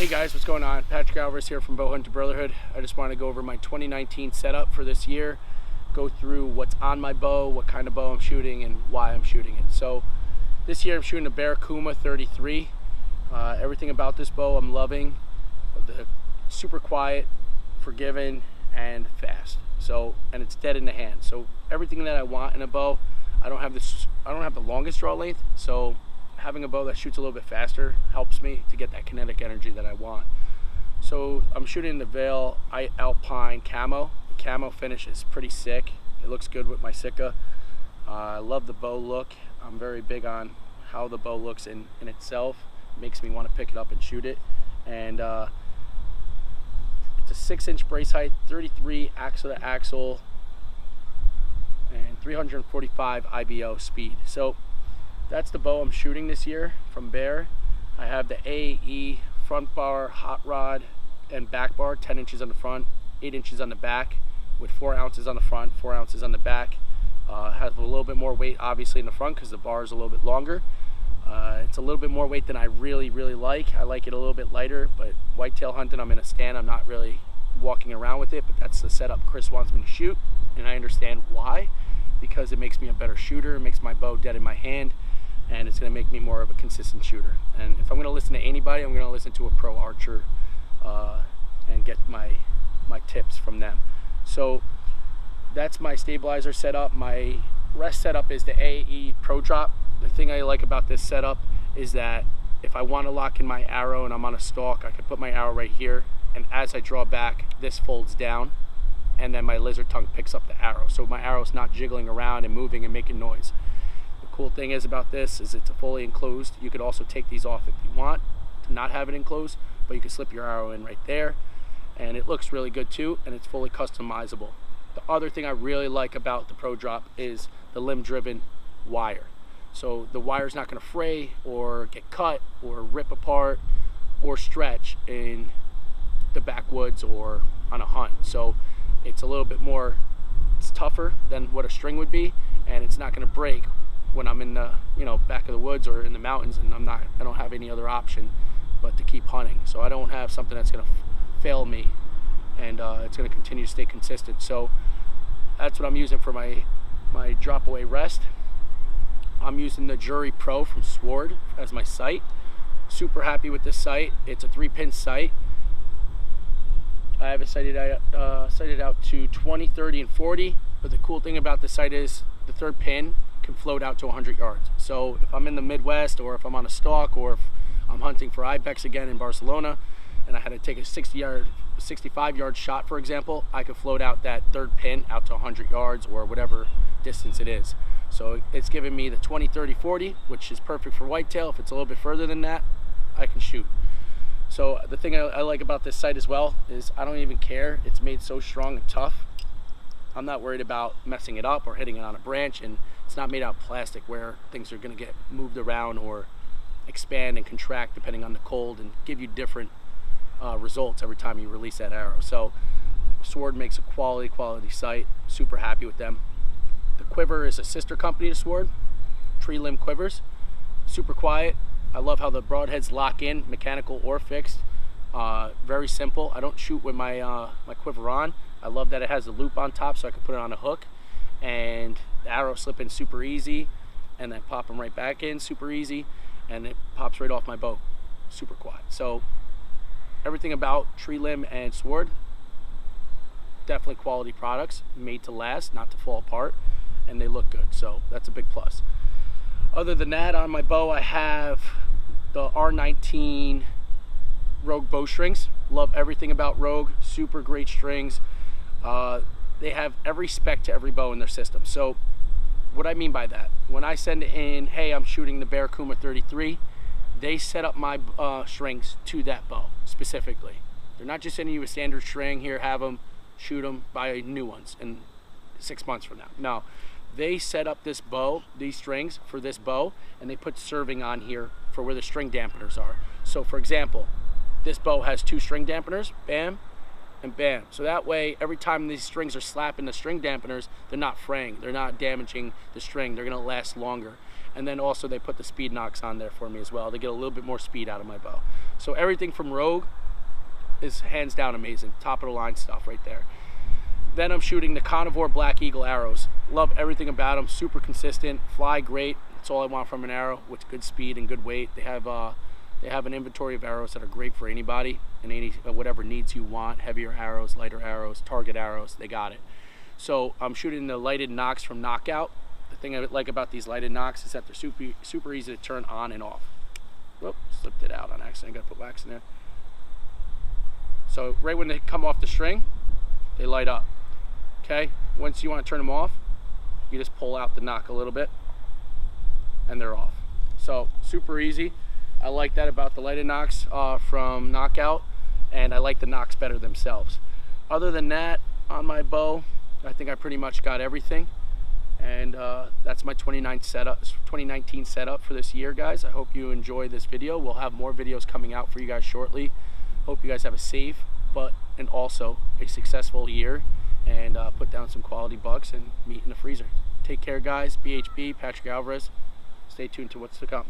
Hey guys, what's going on? Patrick Álvarez here from Bow Hunter Brotherhood. I just want to go over my 2019 setup for this year, go through what's on my bow, what kind of bow I'm shooting, and why I'm shooting it. So this year I'm shooting a Kuma 33. Everything about this bow I'm loving. The super quiet, forgiving, and fast. And it's dead in the hand. So everything that I want in a bow. I don't have the longest draw length, so having a bow that shoots a little bit faster helps me to get that kinetic energy that I want. So I'm shooting the Veil Alpine Camo. The camo finish is pretty sick. It looks good with my Sitka. I love the bow look. I'm very big on how the bow looks in itself. It makes me want to pick it up and shoot it. And it's a 6-inch brace height, 33 axle to axle, and 345 IBO speed. So that's the bow I'm shooting this year from Bear. I have the AE front bar, hot rod, and back bar, 10 inches on the front, 8 inches on the back, with 4 ounces on the front, 4 ounces on the back. Has a little bit more weight obviously in the front because the bar is a little bit longer. It's a little bit more weight than I really like. I like it a little bit lighter, but whitetail hunting, I'm in a stand, I'm not really walking around with it, but that's the setup Chris wants me to shoot, and I understand why, because it makes me a better shooter, it makes my bow dead in my hand, and it's going to make me more of a consistent shooter. And if I'm going to listen to anybody, I'm going to listen to a pro archer and get my tips from them. So that's my stabilizer setup. My rest setup is the AE Pro Drop. The thing I like about this setup is that if I want to lock in my arrow and I'm on a stalk, I can put my arrow right here, and as I draw back, this folds down, and then my lizard tongue picks up the arrow. So my arrow's not jiggling around and moving and making noise. Cool thing is about this is it's a fully enclosed. You could also take these off if you want to not have it enclosed, but you can slip your arrow in right there, and it looks really good too, and it's fully customizable. The other thing I really like about the Pro Drop is the limb driven wire. So the wire's not going to fray or get cut or rip apart or stretch in the backwoods or on a hunt. So it's a little bit more, it's tougher than what a string would be, and it's not going to break when I'm in the back of the woods or in the mountains, and I don't have any other option but to keep hunting. So I don't have something that's going to fail me, and it's going to continue to stay consistent. So that's what I'm using for my drop away rest. I'm using the Jury Pro from Sword as my sight. Super happy with this sight. It's a 3-pin sight. I have it sighted out to 20, 30, and 40. But the cool thing about the sight is the 3rd pin can float out to 100 yards. So if I'm in the Midwest, or if I'm on a stalk, or if I'm hunting for ibex again in Barcelona, and I had to take a 65-yard shot, for example, I could float out that 3rd pin out to 100 yards or whatever distance it is. So it's giving me the 20, 30, 40, which is perfect for whitetail. If it's a little bit further than that, I can shoot. So the thing I like about this sight as well is I don't even care. It's made so strong and tough. I'm not worried about messing it up or hitting it on a branch, and it's not made out of plastic where things are going to get moved around or expand and contract depending on the cold and give you different results every time you release that arrow. So Sword makes a quality sight. Super happy with them. The Quiver is a sister company to Sword, Tree Limb Quivers. Super quiet. I love how the broadheads lock in, mechanical or fixed. Very simple. I don't shoot with my my quiver on. I love that it has a loop on top so I can put it on a hook, and the arrows slip in super easy, and then pop them right back in super easy, and it pops right off my bow. Super quiet. So everything about Tree Limb and Sword, definitely quality products, made to last, not to fall apart, and they look good. So that's a big plus. Other than that, on my bow I have the R19 Rogue Bow Shrinks. Love everything about Rogue. Super great strings. They have every spec to every bow in their system. So what I mean by that, when I send it in, hey, I'm shooting the Kuma 33, they set up my strings to that bow specifically. They're not just sending you a standard string, here, have them, shoot them, buy new ones in 6 months from now. No, they set up this bow, these strings for this bow, and they put serving on here for where the string dampeners are. So for example, this bow has 2 string dampeners, bam, and bam. So that way, every time these strings are slapping the string dampeners, they're not fraying, they're not damaging the string, they're gonna last longer. And then also they put the speed knocks on there for me as well to get a little bit more speed out of my bow. So everything from Rogue is hands down amazing. Top of the line stuff right there. Then I'm shooting the Carnivore Black Eagle arrows. Love everything about them. Super consistent, fly great. That's all I want from an arrow, with good speed and good weight. They have an inventory of arrows that are great for anybody and whatever needs you want. Heavier arrows, lighter arrows, target arrows, they got it. So I'm shooting the lighted nocks from Knockout. The thing I like about these lighted nocks is that they're super easy to turn on and off. Whoop, slipped it out on accident. Gotta put wax in there. So right when they come off the string, they light up. Okay, once you want to turn them off, you just pull out the knock a little bit and they're off. So super easy. I like that about the lighted nocks from Knockout, and I like the nocks better themselves. Other than that, on my bow, I think I pretty much got everything, and that's my 2019 setup for this year, guys. I hope you enjoy this video. We'll have more videos coming out for you guys shortly. Hope you guys have a safe and also a successful year, and put down some quality bucks and meat in the freezer. Take care, guys. BHB, Patrick Álvarez. Stay tuned to what's to come.